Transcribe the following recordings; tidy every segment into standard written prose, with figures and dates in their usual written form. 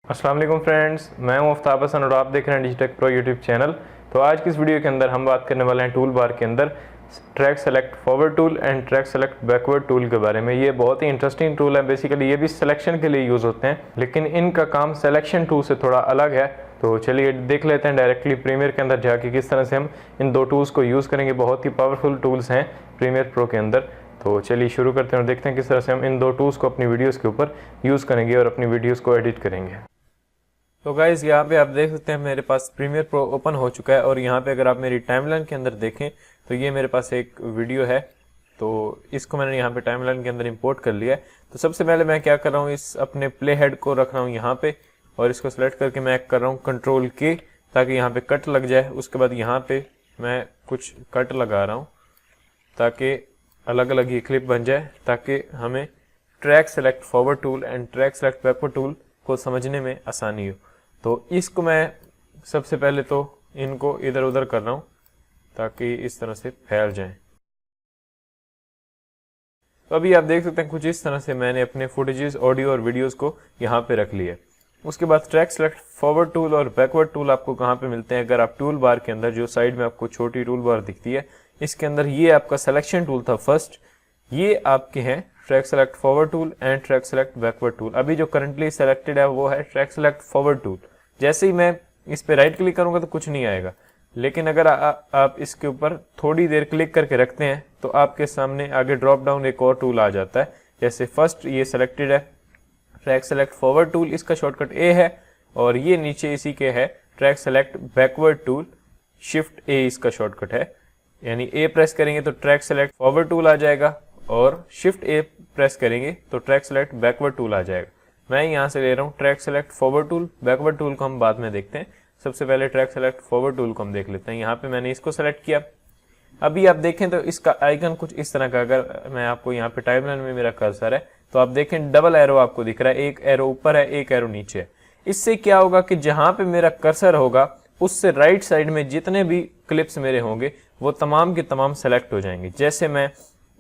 अस्सलाम वालेकुम फ्रेंड्स, मैं हूं आफ्ताब हसन और आप देख रहे हैं डिजिटेक प्रो यूट्यूब चैनल। तो आज की इस वीडियो के अंदर हम बात करने वाले हैं टूल बार के अंदर track select forward tool and track select backward tool के बारे में। ये बहुत ही इंटरेस्टिंग टूल है। बेसिकली ये भी सिलेक्शन के लिए यूज़ होते हैं, लेकिन इनका काम सिलेक्शन टूल से थोड़ा अलग है। तो चलिए देख लेते हैं डायरेक्टली प्रीमियर के अंदर जाके किस तरह से हम इन दो टूल्स को यूज़ करेंगे। बहुत ही पावरफुल टूल्स हैं प्रीमियर प्रो के अंदर। तो चलिए शुरू करते हैं और देखते हैं किस तरह से हम इन दो टूल्स को अपनी वीडियोज़ के ऊपर यूज़ करेंगे और अपनी वीडियोज़ को एडिट करेंगे। तो गाइज यहाँ पे आप देख सकते हैं मेरे पास प्रीमियर प्रो ओपन हो चुका है और यहाँ पे अगर आप मेरी टाइमलाइन के अंदर देखें तो ये मेरे पास एक वीडियो है। तो इसको मैंने यहाँ पे टाइमलाइन के अंदर इंपोर्ट कर लिया है। तो सबसे पहले मैं क्या कर रहा हूँ, इस अपने प्ले हेड को रख रहा हूँ यहाँ पे और इसको सेलेक्ट करके मैं कर रहा हूँ कंट्रोल के, ताकि यहाँ पे कट लग जाए। उसके बाद यहाँ पे मैं कुछ कट लगा रहा हूँ ताकि अलग अलग ये क्लिप बन जाए, ताकि हमें track select forward tool and track select backward tool को समझने में आसानी हो। तो इसको मैं सबसे पहले तो इनको इधर उधर कर रहा हूं ताकि इस तरह से फैल जाएं। तो अभी आप देख सकते हैं कुछ इस तरह से मैंने अपने फुटेजेस, ऑडियो और वीडियोस को यहाँ पे रख लिया। उसके बाद ट्रैक सेलेक्ट फॉरवर्ड टूल और बैकवर्ड टूल आपको कहाँ पे मिलते हैं, अगर आप टूल बार के अंदर जो साइड में आपको छोटी टूल बार दिखती है, इसके अंदर ये आपका सिलेक्शन टूल था फर्स्ट, ये आपके हैं track select forward tool and track select backward tool. अभी जो करंटली सेलेक्टेड है वो है ट्रैक सेलेक्ट फॉरवर्ड टूल। जैसे ही मैं इस पे राइट क्लिक करूंगा तो कुछ नहीं आएगा, लेकिन अगर आप इसके ऊपर थोड़ी देर क्लिक करके रखते हैं तो आपके सामने आगे ड्रॉप डाउन एक और टूल आ जाता है। जैसे फर्स्ट ये सेलेक्टेड है ट्रैक सेलेक्ट फॉरवर्ड टूल, इसका शॉर्टकट ए है, और ये नीचे इसी के है track select backward tool, shift ए इसका शॉर्टकट है। यानी ए प्रेस करेंगे तो ट्रैक सेलेक्ट फॉरवर्ड टूल आ जाएगा और शिफ्ट ए प्रेस करेंगे तो ट्रैक सेलेक्ट बैकवर्ड टूल आ जाएगा। मैं यहाँ से ले रहा हूँ track select forward tool, backward tool को हम बाद में देखते हैं। सबसे पहले ट्रैक सेलेक्ट फॉरवर्ड टूल को हम देख लेते हैं। यहाँ पे मैंने इसको सेलेक्ट किया। अभी आप देखें तो इसका आइकन कुछ इस तरह का, अगर मैं आपको यहाँ पे टाइमलाइन में मेरा कर्सर है तो आप देखें डबल एरो आपको दिख रहा है, एक एरो ऊपर है एक एरो नीचे है। इससे क्या होगा कि जहां पे मेरा कर्सर होगा उससे राइट साइड में जितने भी क्लिप्स मेरे होंगे वो तमाम के तमाम सेलेक्ट हो जाएंगे। जैसे मैं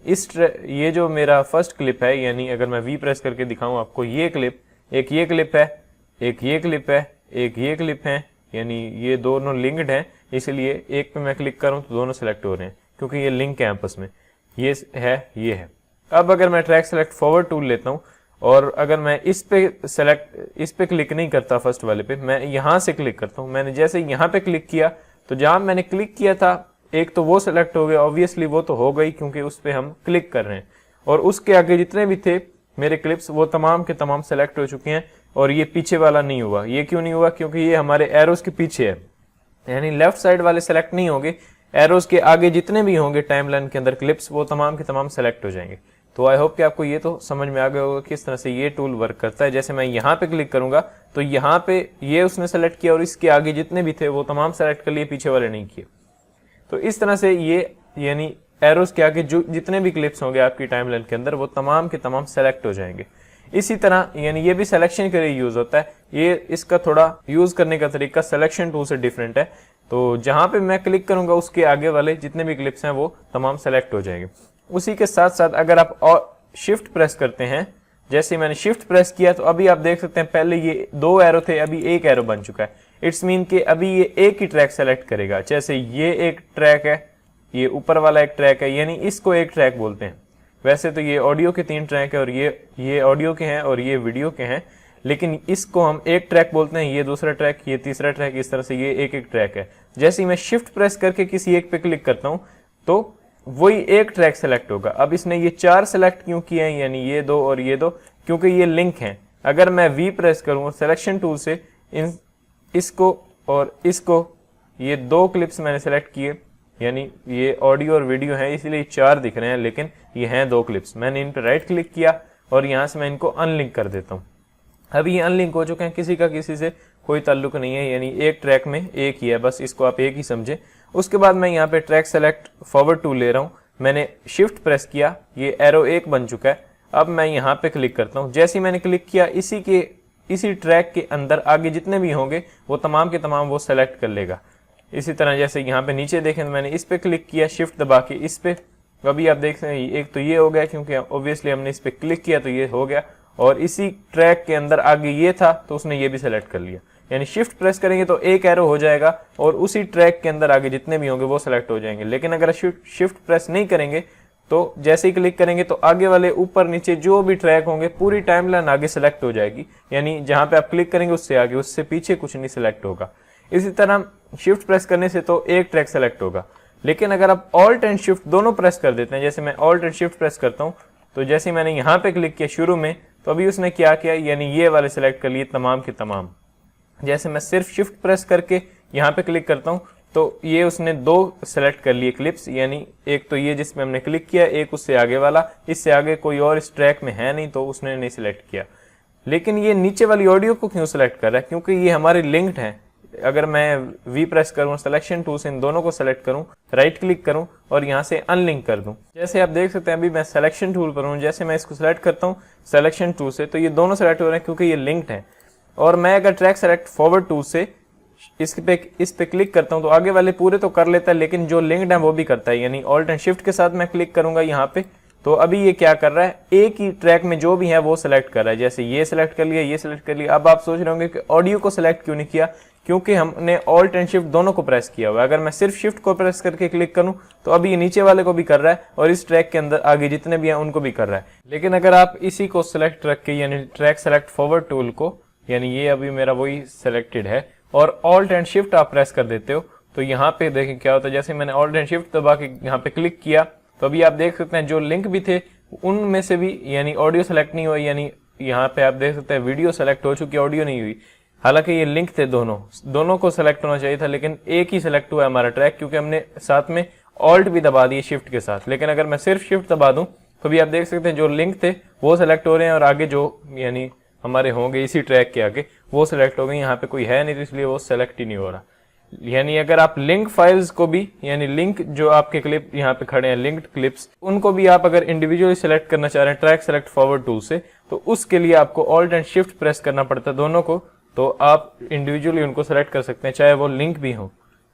ये जो मेरा फर्स्ट क्लिप है, यानी अगर मैं वी प्रेस करके दिखाऊं आपको, ये क्लिप, एक ये क्लिप है, एक ये क्लिप है, एक ये क्लिप है, यानी ये दोनों लिंक्ड हैं, इसलिए एक पे मैं क्लिक करूं तो दोनों सेलेक्ट हो रहे हैं क्योंकि ये लिंक है आपस में, ये है ये है। अब अगर मैं ट्रैक सेलेक्ट फॉरवर्ड टूल लेता हूं और अगर मैं इस पे क्लिक नहीं करता फर्स्ट वाले पे, मैं यहां से क्लिक करता हूं। मैंने जैसे यहां पे क्लिक किया तो जहां मैंने क्लिक किया था एक तो वो सेलेक्ट हो गया, ऑब्वियसली वो तो हो गई क्योंकि उस पे हम क्लिक कर रहे हैं, और उसके आगे जितने भी थे मेरे क्लिप्स वो तमाम के तमाम सेलेक्ट हो चुके हैं, और ये पीछे वाला नहीं हुआ। ये क्यों नहीं हुआ? क्योंकि ये हमारे एरोस के पीछे है, यानी लेफ्ट साइड वाले सेलेक्ट नहीं होंगे, एरोस के आगे जितने भी होंगे टाइमलाइन के अंदर क्लिप्स वो तमाम के तमाम सेलेक्ट हो जाएंगे। तो आई होप कि आपको ये तो समझ में आ गया होगा किस तरह से ये टूल वर्क करता है। जैसे मैं यहाँ पे क्लिक करूंगा तो यहाँ पे ये उसने सेलेक्ट किया और इसके आगे जितने भी थे वो तमाम सेलेक्ट कर लिए, पीछे वाले नहीं किए। तो इस तरह से ये यानी एरोस के आगे जो जितने भी क्लिप्स होंगे आपकी टाइमलाइन के अंदर वो तमाम के तमाम सेलेक्ट हो जाएंगे। इसी तरह यानी ये भी सिलेक्शन के लिए यूज होता है। ये इसका थोड़ा यूज करने का तरीका सिलेक्शन टूल से डिफरेंट है। तो जहां पे मैं क्लिक करूंगा उसके आगे वाले जितने भी क्लिप्स हैं वो तमाम सेलेक्ट हो जाएंगे। उसी के साथ साथ अगर आप और शिफ्ट प्रेस करते हैं, जैसे मैंने शिफ्ट प्रेस किया तो अभी आप देख सकते हैं पहले ये दो एरो थे, अभी एक एरो बन चुका है। इट्स मीन कि अभी ये एक ही ट्रैक सेलेक्ट करेगा। जैसे ये एक ट्रैक है, ये ऊपर वाला एक ट्रैक है, यानी इसको एक ट्रैक बोलते हैं। वैसे तो ये ऑडियो के 3 ट्रैक है और ये ऑडियो के हैं और ये वीडियो के हैं, लेकिन इसको हम एक ट्रैक बोलते हैं, ये दूसरा ट्रैक, ये तीसरा ट्रैक, इस तरह से ये एक एक ट्रैक है। जैसे ही मैं शिफ्ट प्रेस करके किसी एक पे क्लिक करता हूं तो वही एक ट्रैक सेलेक्ट होगा। अब इसने ये 4 सेलेक्ट क्यों किए हैं, यानी ये 2 और ये 2, क्योंकि ये लिंक हैं। अगर मैं वी प्रेस करूं सिलेक्शन टूल से इसको और इसको, ये 2 क्लिप्स मैंने सेलेक्ट किए, यानी ये ऑडियो और वीडियो है इसलिए 4 दिख रहे हैं, लेकिन ये हैं 2 क्लिप्स। मैंने इन पर राइट क्लिक किया और यहां से मैं इनको अनलिंक कर देता हूं। अब ये अनलिंक हो चुके हैं, किसी का किसी से कोई ताल्लुक नहीं है, यानी एक ट्रैक में एक ही है, बस इसको आप एक ही समझे। उसके बाद मैं यहाँ पे ट्रैक सेलेक्ट फॉरवर्ड टूल ले रहा हूँ, मैंने शिफ्ट प्रेस किया, ये एरो 1 बन चुका है। अब मैं यहाँ पे क्लिक करता हूँ। जैसे ही मैंने क्लिक किया इसी ट्रैक के अंदर आगे जितने भी होंगे वो तमाम के तमाम वो सेलेक्ट कर लेगा। इसी तरह जैसे यहाँ पे नीचे देखें तो मैंने इस पे क्लिक किया शिफ्ट दबा के इस पे, अभी आप देख रहे हैं एक तो ये हो गया क्योंकि ऑब्वियसली हमने इस पे क्लिक किया तो ये हो गया, और इसी ट्रैक के अंदर आगे ये था तो उसने ये भी सेलेक्ट कर लिया। यानी शिफ्ट प्रेस करेंगे तो एक एरो हो जाएगा और उसी ट्रैक के अंदर आगे जितने भी होंगे वो सेलेक्ट हो जाएंगे। लेकिन अगर शिफ्ट प्रेस नहीं करेंगे तो जैसे ही क्लिक करेंगे तो आगे वाले ऊपर नीचे जो भी ट्रैक होंगे पूरी टाइमलाइन आगे सेलेक्ट हो जाएगी। यानी जहां पे आप क्लिक करेंगे उससे आगे, उससे पीछे कुछ नहीं सेलेक्ट होगा। इसी तरह शिफ्ट प्रेस करने से तो एक ट्रैक सेलेक्ट होगा, लेकिन अगर आप ऑल्ट एंड शिफ्ट दोनों प्रेस कर देते हैं, जैसे मैं ऑल्ट एंड शिफ्ट प्रेस करता हूं तो जैसे मैंने यहाँ पे क्लिक किया शुरू में तो अभी उसने क्या किया, यानी ये वाले सेलेक्ट कर लिए तमाम के तमाम। जैसे मैं सिर्फ शिफ्ट प्रेस करके यहाँ पे क्लिक करता हूँ तो ये उसने दो सेलेक्ट कर लिए क्लिप्स, यानी एक तो ये जिसमें हमने क्लिक किया, एक उससे आगे वाला, इससे आगे कोई और इस ट्रैक में है नहीं तो उसने नहीं सिलेक्ट किया। लेकिन ये नीचे वाली ऑडियो को क्यों सिलेक्ट कर रहा है, क्योंकि ये हमारे लिंक्ड हैं। अगर मैं वी प्रेस करूं, सिलेक्शन टूल से इन दोनों को सेलेक्ट करूं, राइट क्लिक करूं और यहां से अनलिंक कर दूं, जैसे आप देख सकते हैं अभी मैं सिलेक्शन टूल पर हूं, जैसे मैं इसको सेलेक्ट करता हूं सिलेक्शन टूल से तो ये दोनों सेलेक्ट हो रहे हैं क्योंकि ये लिंक्ड हैं। और मैं अगर ट्रैक सेलेक्ट फॉरवर्ड टूल से इस पे क्लिक करता हूं तो आगे वाले पूरे तो कर लेता है, लेकिन जो लिंक्ड है वो भी करता है। यानी ऑल्ट एंड शिफ्ट के साथ मैं क्लिक करूंगा यहाँ पे तो अभी ये क्या कर रहा है, एक ही ट्रैक में जो भी है वो सिलेक्ट कर रहा है। जैसे ये सिलेक्ट कर लिया, ये सिलेक्ट कर लिया। अब आप सोच रहे होंगे कि ऑडियो को सिलेक्ट क्यों नहीं किया, क्योंकि हमने ऑल्ट एंड शिफ्ट दोनों को प्रेस किया हुआ है। अगर मैं सिर्फ शिफ्ट को प्रेस करके क्लिक करूं तो अभी ये नीचे वाले को भी कर रहा है और इस ट्रैक के अंदर आगे जितने भी हैं उनको भी कर रहा है। लेकिन अगर आप इसी को सिलेक्ट रख के यानी ट्रैक सेलेक्ट फॉरवर्ड टूल को, यानी ये अभी मेरा वही सिलेक्टेड है, और ऑल्ट एंड शिफ्ट आप प्रेस कर देते हो तो यहाँ पे देखें क्या होता है। जैसे मैंने ऑल्ट एंड शिफ्ट दबा के यहाँ पे क्लिक किया तो अभी आप देख सकते हैं जो लिंक भी थे उनमें से भी यानी ऑडियो सेलेक्ट नहीं हुआ, यानी यहाँ पे आप देख सकते हैं वीडियो सेलेक्ट हो चुकी, ऑडियो नहीं हुई। हालांकि ये लिंक थे दोनों को सेलेक्ट होना चाहिए था, लेकिन एक ही सेलेक्ट हुआ है हमारा ट्रैक, क्योंकि हमने साथ में ऑल्ट भी दबा दिए शिफ्ट के साथ। लेकिन अगर मैं सिर्फ शिफ्ट दबा दूं तो भी आप देख सकते हैं जो लिंक थे वो सेलेक्ट हो रहे हैं और आगे जो यानी हमारे होंगे इसी ट्रैक के आगे वो सिलेक्ट हो गए। यहाँ पे कोई है नहीं तो इसलिए वो सेलेक्ट ही नहीं हो रहा। यानी अगर आप लिंक फाइल्स को भी, यानी लिंक जो आपके क्लिप यहाँ पे खड़े हैं लिंक्ड क्लिप्स, उनको भी आप अगर इंडिविजुअली सेलेक्ट करना चाह रहे हैं ट्रैक सेलेक्ट फॉरवर्ड टूल से तो उसके लिए आपको ऑल्ट एंड शिफ्ट प्रेस करना पड़ता है दोनों को। तो आप इंडिविजुअली उनको सेलेक्ट कर सकते हैं, चाहे वो लिंक भी हो,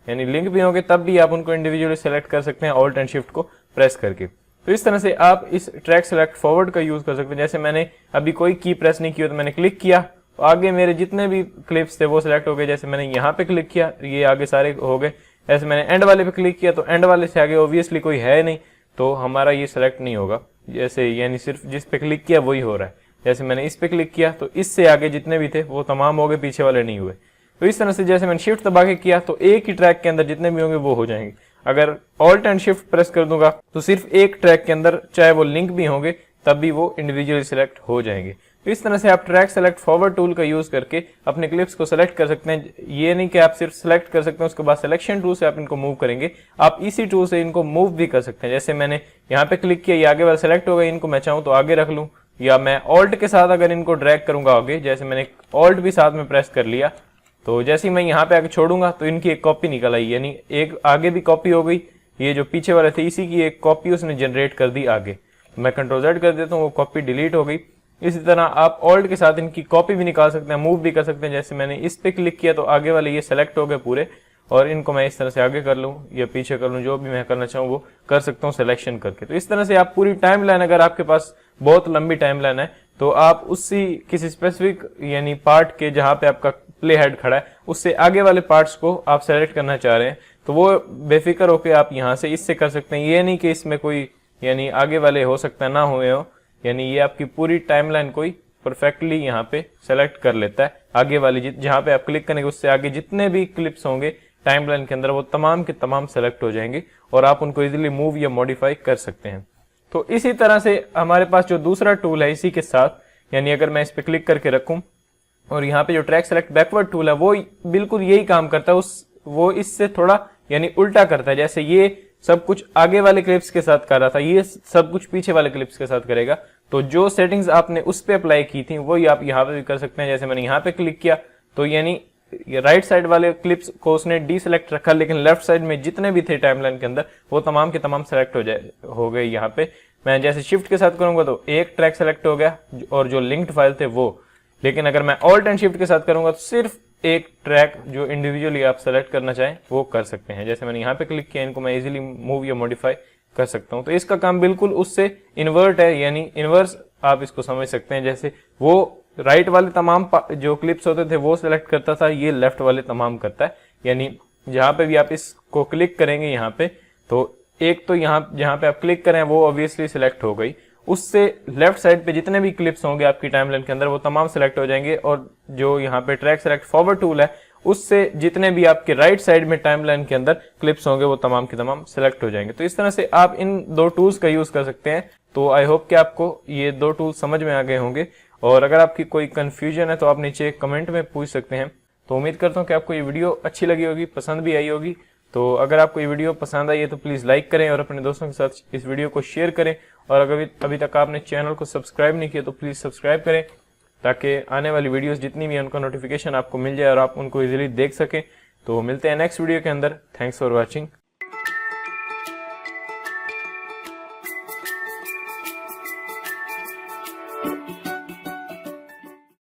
यानी लिंक भी होंगे तब भी आप उनको इंडिविजुअली सेलेक्ट कर सकते हैं ऑल्ट एंड शिफ्ट को प्रेस करके। तो इस तरह से आप इस ट्रैक सेलेक्ट फॉरवर्ड का यूज कर सकते हैं। जैसे मैंने अभी कोई की प्रेस नहीं किया तो मैंने क्लिक किया तो आगे मेरे जितने भी क्लिप्स थे वो सिलेक्ट हो गए। जैसे मैंने यहाँ पे क्लिक किया ये आगे सारे हो गए। ऐसे मैंने एंड वाले पे क्लिक किया तो एंड वाले से आगे ऑब्वियसली कोई है नहीं तो हमारा ये सिलेक्ट नहीं होगा। जैसे यानी सिर्फ जिस पे क्लिक किया वही हो रहा है। जैसे मैंने इस पे क्लिक किया तो इससे आगे जितने भी थे वो तमाम हो गए, पीछे वाले नहीं हुए। तो इस तरह से जैसे मैंने शिफ्ट दबा के किया तो एक ही ट्रैक के अंदर जितने भी होंगे वो हो जाएंगे। अगर ऑल्ट एंड शिफ्ट प्रेस कर दूंगा तो सिर्फ एक ट्रैक के अंदर चाहे वो लिंक भी होंगे तब भी वो इंडिविजुअली सिलेक्ट हो जाएंगे। तो इस तरह से आप ट्रैक सेलेक्ट फॉरवर्ड टूल का यूज करके अपने क्लिप्स को सेलेक्ट कर सकते हैं। ये नहीं कि आप सिर्फ सेलेक्ट कर सकते हैं उसके बाद सिलेक्शन टूल से आप इनको मूव करेंगे, आप इसी टूल से इनको मूव भी कर सकते हैं। जैसे मैंने यहाँ पे क्लिक किया, ये आगे वाला सेलेक्ट हो गया, इनको मैं चाहूँ तो आगे रख लूँ, या मैं ऑल्ट के साथ अगर इनको ड्रैग करूंगा आगे, जैसे मैंने ऑल्ट भी साथ में प्रेस कर लिया तो जैसे ही मैं यहाँ पे आगे छोड़ूंगा तो इनकी एक कॉपी निकल आई, यानी एक आगे भी कॉपी हो गई। ये जो पीछे वाले थे इसी की एक कॉपी उसने जनरेट कर दी आगे। मैं कंट्रोल Z कर देता हूँ, वो कॉपी डिलीट हो गई। इसी तरह आप ऑल्ट के साथ इनकी कॉपी भी निकाल सकते हैं, मूव भी कर सकते हैं। जैसे मैंने इस पे क्लिक किया तो आगे वाले ये सेलेक्ट हो गए पूरे, और इनको मैं इस तरह से आगे कर लूँ या पीछे कर लूँ, जो भी मैं करना चाहूँ वो कर सकता हूँ सिलेक्शन करके। तो इस तरह से आप पूरी टाइम लाइन, अगर आपके पास बहुत लंबी टाइम लाइन है तो आप उसी किसी स्पेसिफिक यानी पार्ट के जहाँ पे आपका प्ले हेड खड़ा है उससे आगे वाले पार्ट्स को आप सेलेक्ट करना चाह रहे हैं तो वो बेफिक्र होकर आप यहाँ से इससे कर सकते हैं। ये नहीं कि इसमें कोई यानी आगे वाले हो सकता है ना हुए हो, यानी ये आपकी पूरी टाइमलाइन कोई परफेक्टली यहाँ पे सेलेक्ट कर लेता है। आगे वाली जहाँ पे आप क्लिक करेंगे उससे आगे जितने भी क्लिप्स होंगे टाइमलाइन के अंदर वो तमाम के तमाम सेलेक्ट हो जाएंगे और आप उनको इजीली मूव या मॉडिफाई कर सकते हैं। तो इसी तरह से हमारे पास जो दूसरा टूल है इसी के साथ, यानी अगर मैं इस पे क्लिक करके रखूं और यहाँ पे जो ट्रैक सेलेक्ट बैकवर्ड टूल है वो बिल्कुल यही काम करता है, वो इससे थोड़ा यानी उल्टा करता है। जैसे ये सब कुछ आगे वाले क्लिप्स के साथ कर रहा था, ये सब कुछ पीछे वाले क्लिप्स के साथ करेगा। तो जो सेटिंग्स आपने उस पे अप्लाई की थी वही आप यहाँ पे भी कर सकते हैं। जैसे मैंने यहाँ पे क्लिक किया तो यानी राइट साइड वाले क्लिप्स को उसने डीसेलेक्ट रखा, लेकिन लेफ्ट साइड में जितने भी थे टाइमलाइन के अंदर वो तमाम के तमाम सेलेक्ट हो गए। यहाँ पे मैं जैसे शिफ्ट के साथ करूंगा तो एक ट्रैक सेलेक्ट हो गया और जो लिंक्ड फाइल थे वो, लेकिन अगर मैं ऑल्ट एंड शिफ्ट के साथ करूंगा तो सिर्फ एक ट्रैक जो इंडिविजुअली आप सेलेक्ट करना चाहें वो कर सकते हैं। जैसे मैंने यहाँ पे क्लिक किया, इनको मैं इजीली मूव या मॉडिफाई कर सकता हूँ। तो इसका काम बिल्कुल उससे इन्वर्ट है, यानी इन्वर्स आप इसको समझ सकते हैं। जैसे वो राइट वाले तमाम जो क्लिप्स होते थे वो सिलेक्ट करता था, ये लेफ्ट वाले तमाम करता है। यानी जहां पे भी आप इसको क्लिक करेंगे यहाँ पे, तो एक तो यहाँ जहां पे आप क्लिक करें वो ऑब्वियसली सिलेक्ट हो गई, उससे लेफ्ट साइड पे जितने भी क्लिप्स होंगे आपकी टाइमलाइन के अंदर वो तमाम सिलेक्ट हो जाएंगे। और जो यहाँ पे ट्रैक सेलेक्ट फॉरवर्ड टूल है उससे जितने भी आपके राइट साइड में टाइमलाइन के अंदर क्लिप्स होंगे वो तमाम के तमाम सिलेक्ट हो जाएंगे। तो इस तरह से आप इन दो टूल्स का यूज कर सकते हैं। तो आई होप कि आपको ये दो टूल्स समझ में आ गए होंगे, और अगर आपकी कोई कंफ्यूजन है तो आप नीचे कमेंट में पूछ सकते हैं। तो उम्मीद करता हूँ कि आपको ये वीडियो अच्छी लगी होगी, पसंद भी आई होगी। तो अगर आपको ये वीडियो पसंद आई है तो प्लीज लाइक करें और अपने दोस्तों के साथ इस वीडियो को शेयर करें। और अगर अभी तक आपने चैनल को सब्सक्राइब नहीं किया तो प्लीज सब्सक्राइब करें, ताकि आने वाली वीडियोस जितनी भी है उनका नोटिफिकेशन आपको मिल जाए और आप उनको इजीली देख सकें। तो मिलते हैं नेक्स्ट वीडियो के अंदर। Thanks for watching.